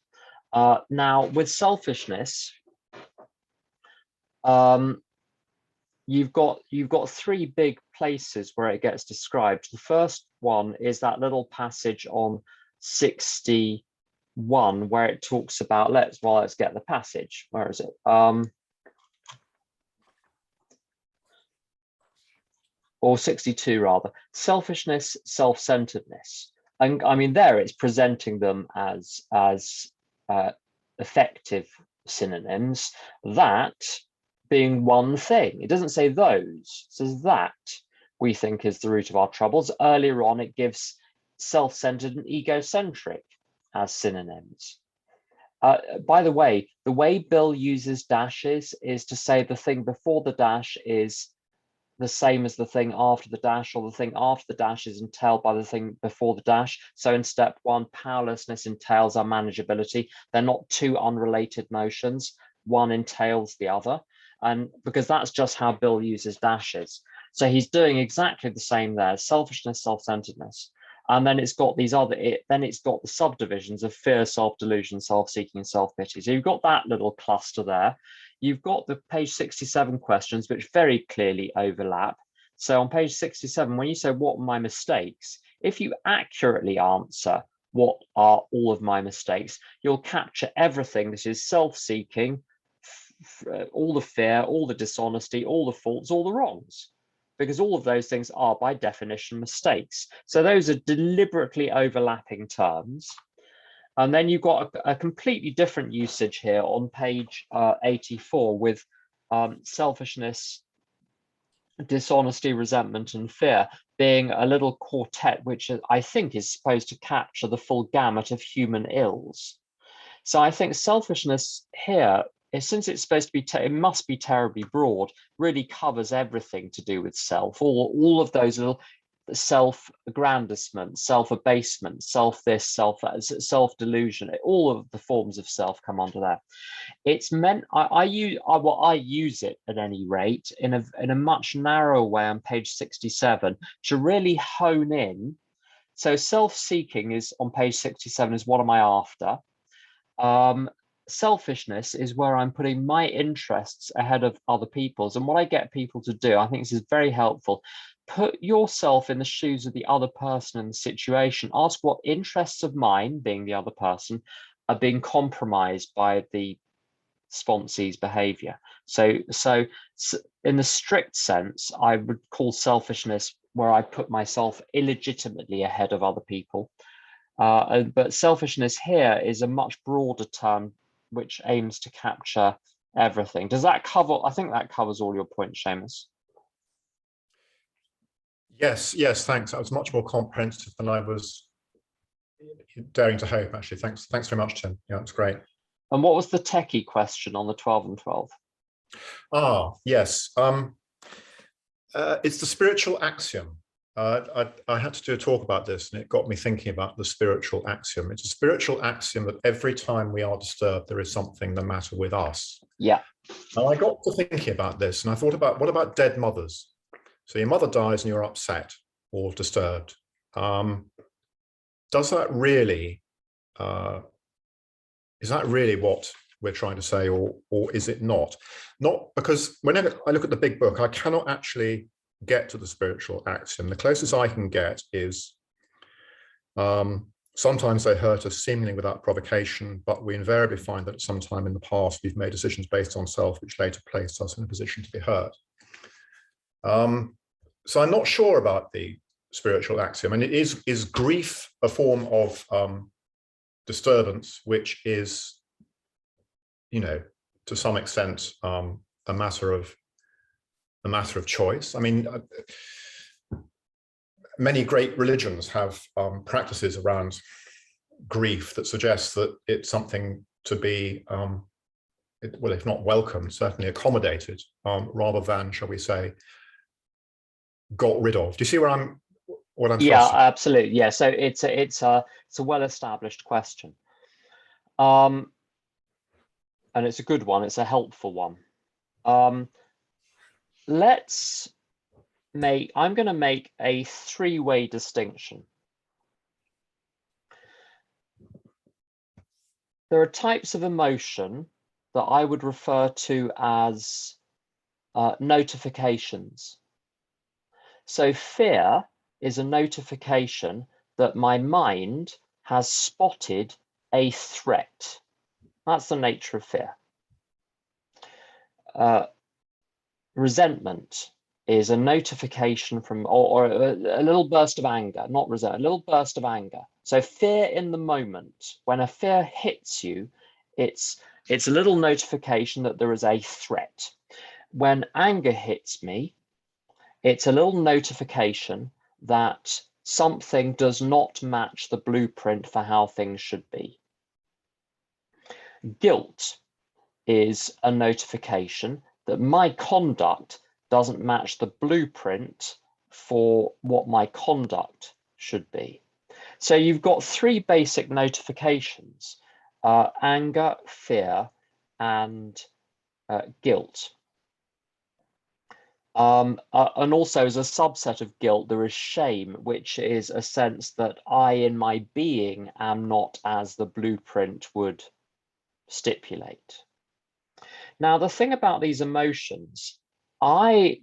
Now with selfishness, you've got three big places where it gets described. The first one is that little passage on 61 where it talks about, let's get the passage. Where is it? Or 62 rather. Selfishness, self-centeredness. And I mean, there it's presenting them as effective synonyms. That being one thing. It doesn't say those, it says that we think is the root of our troubles. Earlier on, it gives self-centered and egocentric as synonyms. By the way Bill uses dashes is to say the thing before the dash is the same as the thing after the dash, or the thing after the dash is entailed by the thing before the dash. So in step one, powerlessness entails unmanageability. They're not two unrelated notions. One entails the other. And because that's just how Bill uses dashes. So he's doing exactly the same there: selfishness, self-centeredness. And then it's got these other, then it's got the subdivisions of fear, self-delusion, self-seeking, and self-pity. So you've got that little cluster there. You've got the page 67 questions, which very clearly overlap. So on page 67, when you say, what are my mistakes? If you accurately answer, what are all of my mistakes, you'll capture everything that is self-seeking, all the fear, all the dishonesty, all the faults, all the wrongs, because all of those things are by definition mistakes. So those are deliberately overlapping terms. And then you've got a completely different usage here on page 84 with selfishness, dishonesty, resentment, and fear being a little quartet, which I think is supposed to capture the full gamut of human ills. So I think selfishness here, since it's supposed to be, it must be terribly broad, really covers everything to do with self, all of those little self-aggrandizement, self-abasement, self-this, self-delusion, all of the forms of self come under that. It's meant, I use it at any rate in a much narrower way on page 67 to really hone in. So self-seeking is on page 67 is what am I after? Selfishness is where I'm putting my interests ahead of other people's. And what I get people to do, I think this is very helpful, put yourself in the shoes of the other person in the situation. Ask what interests of mine, being the other person, are being compromised by the sponsee's behavior. So in the strict sense, I would call selfishness where I put myself illegitimately ahead of other people. But selfishness here is a much broader term which aims to capture everything. Does that cover? I think that covers all your points, Seamus. Yes, thanks. That was much more comprehensive than I was daring to hope, actually. Thanks very much, Tim. Yeah, that's great. And what was the techie question on the 12 and 12? Ah, yes. It's the spiritual axiom. I had to do a talk about this, and it got me thinking about the spiritual axiom. It's a spiritual axiom that every time we are disturbed, there is something the matter with us. Yeah. And I got to thinking about this, and I thought about, what about dead mothers? So your mother dies and you're upset or disturbed. Does that really is that really what we're trying to say, or is it not? Not because whenever I look at the big book, I cannot actually get to the spiritual axiom. The closest I can get is sometimes they hurt us seemingly without provocation, but we invariably find that at some time in the past we've made decisions based on self, which later placed us in a position to be hurt. So I'm not sure about the spiritual axiom. And is grief a form of disturbance, which is, you know, to some extent a matter of choice? I mean, many great religions have practices around grief that suggest that it's something to be, well, if not welcomed, certainly accommodated, rather than, shall we say, got rid of. Do you see what I'm Yeah, thrusting? absolutely. Yeah, so it's a well-established question, and it's a good one. It's a helpful one. I'm going to make a three-way distinction. There are types of emotion that I would refer to as notifications. So fear is a notification that my mind has spotted a threat. That's the nature of fear. Resentment is a notification from, or a little burst of anger, not resentment, a little burst of anger. So fear in the moment, when a fear hits you, it's a little notification that there is a threat. When anger hits me, it's a little notification that something does not match the blueprint for how things should be. Guilt is a notification that my conduct doesn't match the blueprint for what my conduct should be. So you've got three basic notifications: anger, fear, and guilt. And also, as a subset of guilt, there is shame, which is a sense that I, in my being, am not as the blueprint would stipulate. Now, the thing about these emotions, I'm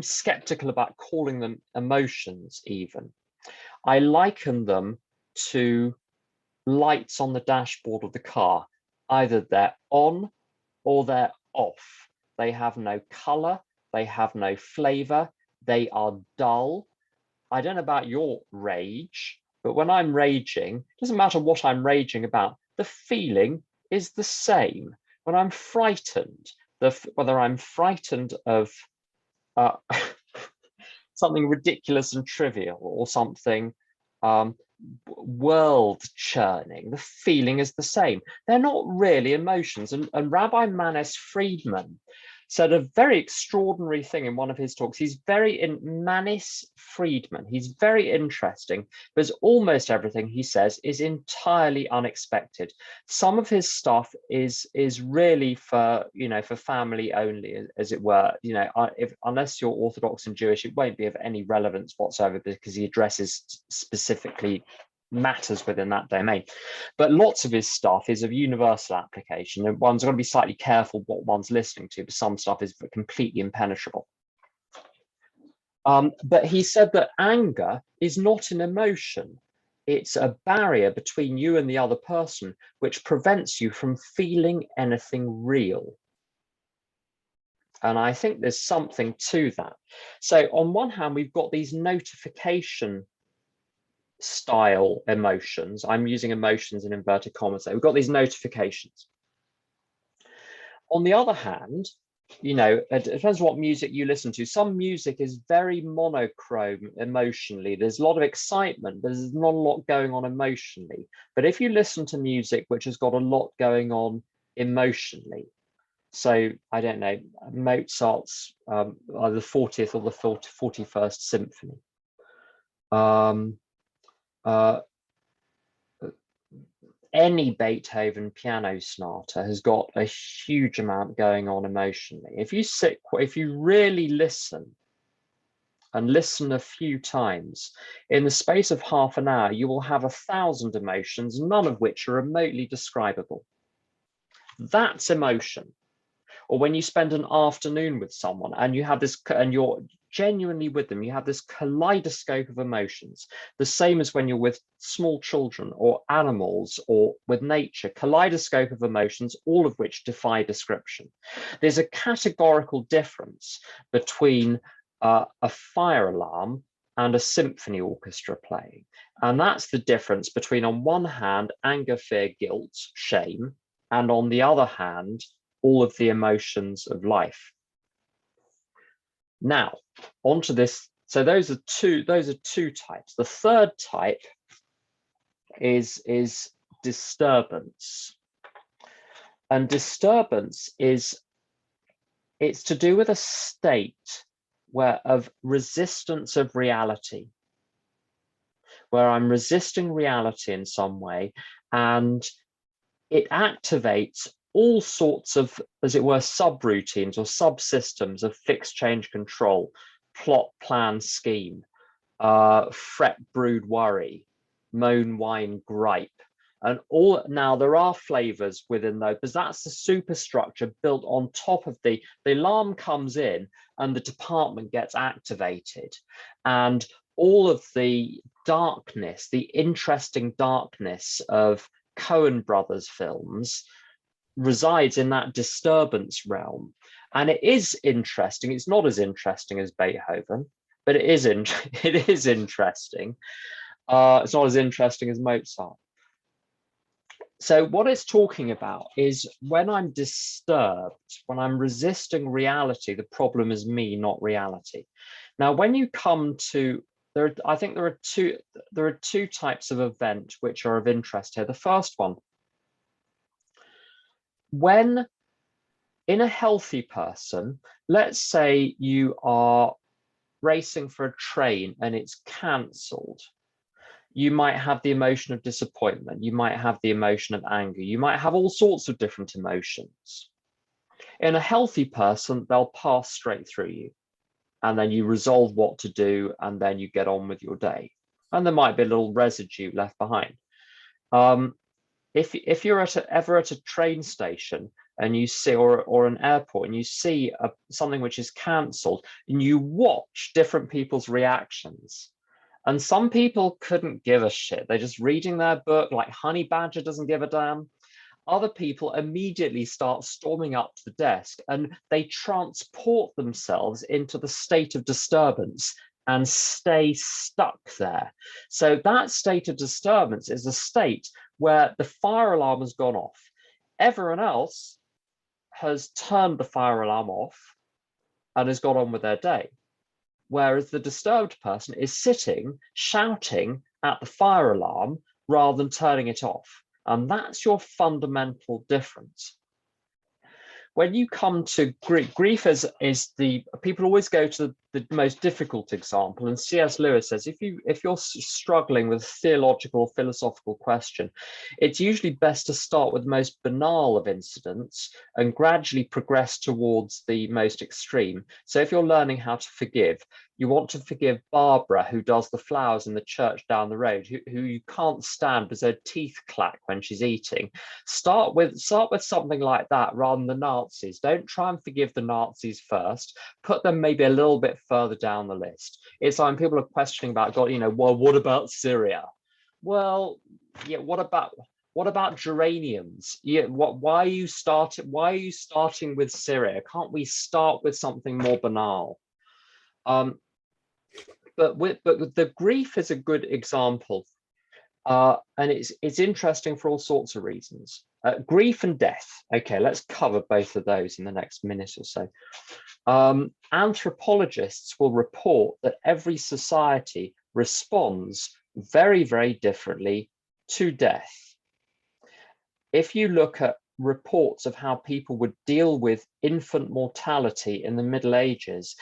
skeptical about calling them emotions even. I liken them to lights on the dashboard of the car. Either they're on or they're off. They have no color, they have no flavor, they are dull. I don't know about your rage, but when I'm raging, it doesn't matter what I'm raging about, the feeling is the same. When I'm frightened, whether I'm frightened of something ridiculous and trivial or something world churning, the feeling is the same. They're not really emotions. And Rabbi Manis Friedman said a very extraordinary thing in one of his talks. Manis Friedman, he's very interesting, because almost everything he says is entirely unexpected. Some of his stuff is really for, for family only, as it were. Unless you're Orthodox and Jewish, it won't be of any relevance whatsoever, because he addresses specifically matters within that domain. But lots of his stuff is of universal application, and one's got to be slightly careful what one's listening to, but some stuff is completely impenetrable. But he said that anger is not an emotion. It's a barrier between you and the other person, which prevents you from feeling anything real. And I think there's something to that. So on one hand, we've got these notification style emotions. I'm using emotions in inverted commas. We've got these notifications. On the other hand, it depends what music you listen to. Some music is very monochrome emotionally. There's a lot of excitement, but there's not a lot going on emotionally. But if you listen to music which has got a lot going on emotionally, so I don't know, Mozart's either the 40th or the 41st Symphony, any Beethoven piano sonata has got a huge amount going on emotionally. If you really listen and listen a few times, in the space of half an hour, you will have 1,000 emotions, none of which are remotely describable. That's emotion. Or when you spend an afternoon with someone and you have this, and you're genuinely with them, you have this kaleidoscope of emotions, the same as when you're with small children or animals or with nature, kaleidoscope of emotions, all of which defy description. There's a categorical difference between a fire alarm and a symphony orchestra playing. And that's the difference between, on one hand, anger, fear, guilt, shame, and on the other hand, all of the emotions of life. Now, onto this. So those are two types. The third type is disturbance. And disturbance it's to do with a state of resistance of reality, where I'm resisting reality in some way, and it activates all sorts of, as it were, subroutines or subsystems of fixed change control, plot, plan, scheme, fret, brood, worry, moan, whine, gripe. And all, now there are flavors within those, because that's the superstructure built on top of the alarm comes in and the department gets activated. And all of the darkness, the interesting darkness of Coen brothers films resides in that disturbance realm. And it is interesting. It's not as interesting as Beethoven, but it is interesting. It's not as interesting as Mozart. So what it's talking about is when I'm disturbed, when I'm resisting reality, the problem is me, not reality. Now, when you come to I think there are two types of event which are of interest here. The first one, when in a healthy person, let's say you are racing for a train and it's cancelled, you might have the emotion of disappointment, you might have the emotion of anger, you might have all sorts of different emotions. In a healthy person, they'll pass straight through you, and then you resolve what to do, and then you get on with your day. And there might be a little residue left behind. If you're ever at a train station and you see, or an airport, and you see something which is cancelled, and you watch different people's reactions, and some people couldn't give a shit. They're just reading their book, like Honey Badger doesn't give a damn. Other people immediately start storming up to the desk and they transport themselves into the state of disturbance and stay stuck there. So that state of disturbance is a state where the fire alarm has gone off. Everyone else has turned the fire alarm off and has got on with their day. Whereas the disturbed person is sitting, shouting at the fire alarm rather than turning it off. And that's your fundamental difference. When you come to grief is the, people always go to the most difficult example, and C.S. Lewis says if you're struggling with a theological or philosophical question, it's usually best to start with the most banal of incidents and gradually progress towards the most extreme. So if you're learning how to forgive, you want to forgive Barbara, who does the flowers in the church down the road, who you can't stand because her teeth clack when she's eating. Start with something like that rather than the Nazis. Don't try and forgive the Nazis first. Put them maybe a little bit further down the list. It's like when people are questioning about God, well, what about Syria? Well, yeah, what about geraniums? Yeah, why are you starting with Syria? Can't we start with something more banal? But the grief is a good example, and it's interesting for all sorts of reasons. Grief and death. Okay, let's cover both of those in the next minute or so. Anthropologists will report that every society responds very, very differently to death. If you look at reports of how people would deal with infant mortality in the Middle Ages,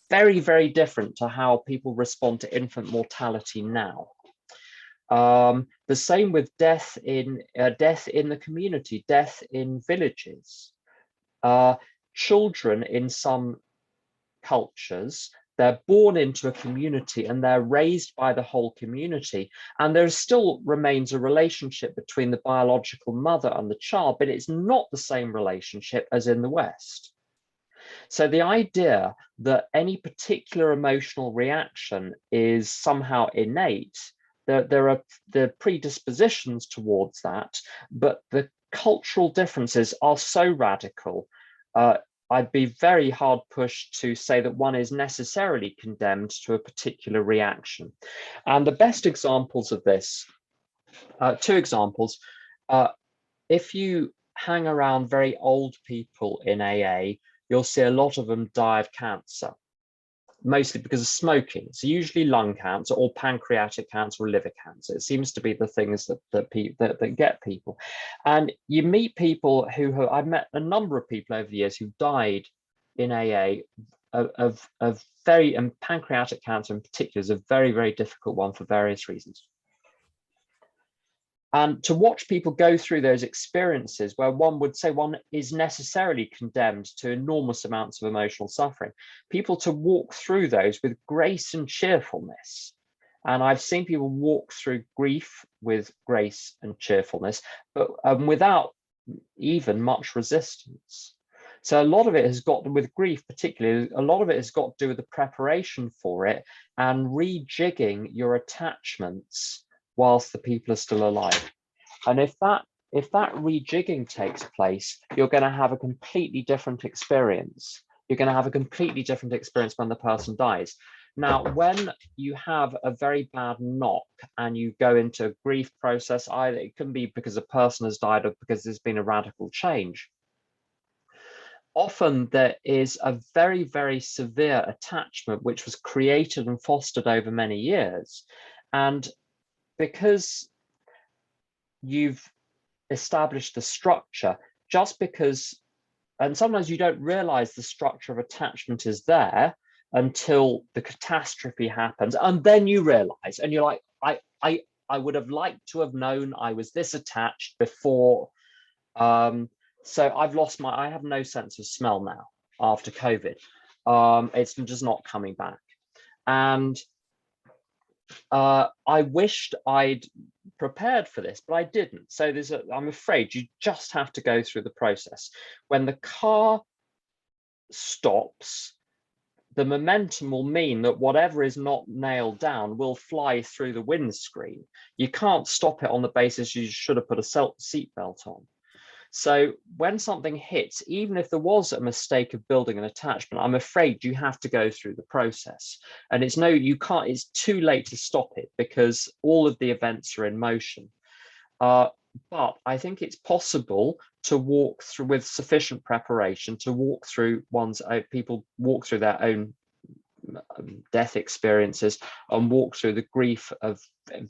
very, very different to how people respond to infant mortality now. The same with death in the community, death in villages. Children in some cultures They're born into a community and they're raised by the whole community. And there still remains a relationship between the biological mother and the child, but it's not the same relationship as in the West. So the idea that any particular emotional reaction is somehow innate, there are the predispositions towards that, but the cultural differences are so radical. I'd be very hard pushed to say that one is necessarily condemned to a particular reaction. And the best examples of this, two examples, if you hang around very old people in AA, you'll see a lot of them die of cancer, mostly because of smoking. So usually lung cancer or pancreatic cancer or liver cancer. It seems to be the things that get people. And you meet people who I've met a number of people over the years who died in AA of very, and pancreatic cancer in particular is a very, very difficult one for various reasons. And to watch people go through those experiences where one would say one is necessarily condemned to enormous amounts of emotional suffering, people to walk through those with grace and cheerfulness. And I've seen people walk through grief with grace and cheerfulness, but without even much resistance. So a lot of it has got to do with grief, particularly, a lot of it has got to do with the preparation for it and rejigging your attachments whilst the people are still alive. And if that rejigging takes place, you're going to have a completely different experience. You're going to have a completely different experience when the person dies. Now, when you have a very bad knock and you go into a grief process, either it can be because a person has died or because there's been a radical change. Often there is a very, very severe attachment which was created and fostered over many years. And because you've established the structure, just because, and sometimes you don't realize the structure of attachment is there until the catastrophe happens, and then you realize, and you're like, I would have liked to have known I was this attached before. So I have no sense of smell now after COVID. It's just not coming back. And I wished I'd prepared for this, but I didn't. So I'm afraid you just have to go through the process. When the car stops, the momentum will mean that whatever is not nailed down will fly through the windscreen. You can't stop it on the basis you should have put a seatbelt on. So when something hits, even if there was a mistake of building an attachment, I'm afraid you have to go through the process. And it's too late to stop it because all of the events are in motion. But I think it's possible to walk through with sufficient preparation to walk through people walk through their own death experiences and walk through the grief of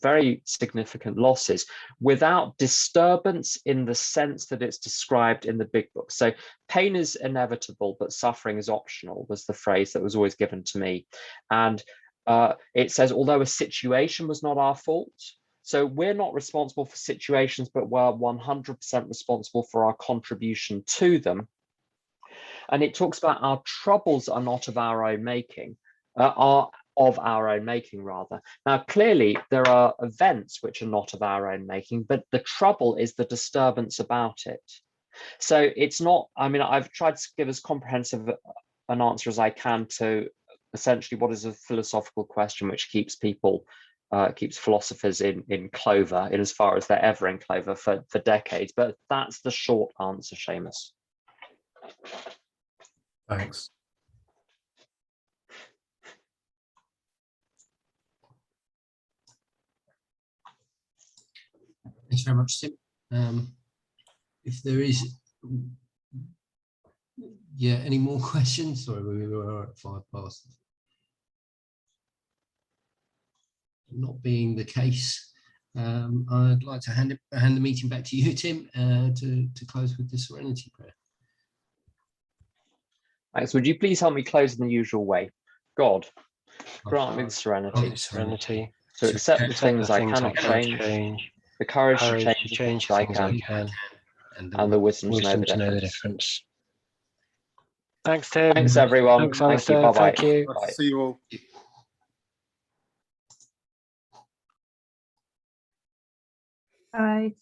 very significant losses without disturbance in the sense that it's described in the big book. So pain is inevitable, but suffering is optional was the phrase that was always given to me. And it says, although a situation was not our fault, so we're not responsible for situations, but we're 100% responsible for our contribution to them. And it talks about our troubles are not of our own making, are of our own making rather. Now, clearly there are events which are not of our own making, but the trouble is the disturbance about it. So it's not, I mean, I've tried to give as comprehensive an answer as I can to essentially what is a philosophical question which keeps people, keeps philosophers in clover, in as far as they're ever in clover for decades. But that's the short answer, Seamus. Thanks. Thanks very much, Tim. If there is, any more questions? Sorry, we were at 5 past. Not being the case, I'd like to hand the meeting back to you, Tim, to close with the Serenity Prayer. Thanks. Would you please help me close in the usual way? God, grant me the serenity to accept the things I cannot change, the courage to change the things I can, and the wisdom to know the difference. Thanks, Tim. Thanks, everyone. Thanks, Thank you. Alistair. Bye-bye. Thank you. Bye. See you all. Bye.